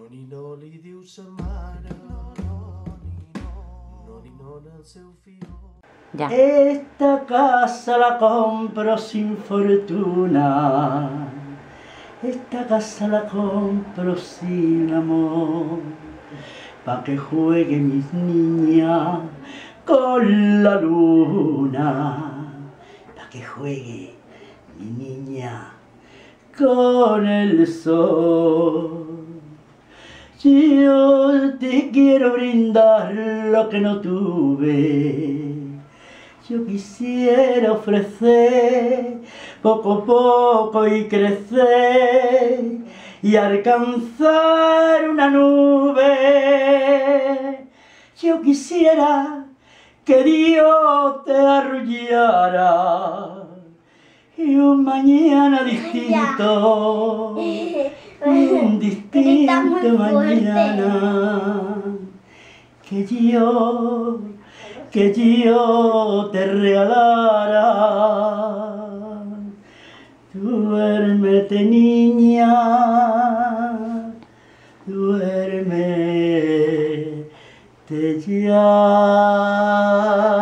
Noni no li diu sa mare, noni nona al seu fill. Ya. Esta casa la compro sin fortuna, esta casa la compro sin amor, pa' que jueguen mis niñas con la luna, pa' que juegue mi niña con el sol. Yo te quiero brindar lo que no tuve. Yo quisiera ofrecer poco a poco y crecer y alcanzar una nube. Yo quisiera que Dios te arrullara y un mañana distinto, un distinto mañana, que yo te regalara. Duérmete, niña, duérmete ya.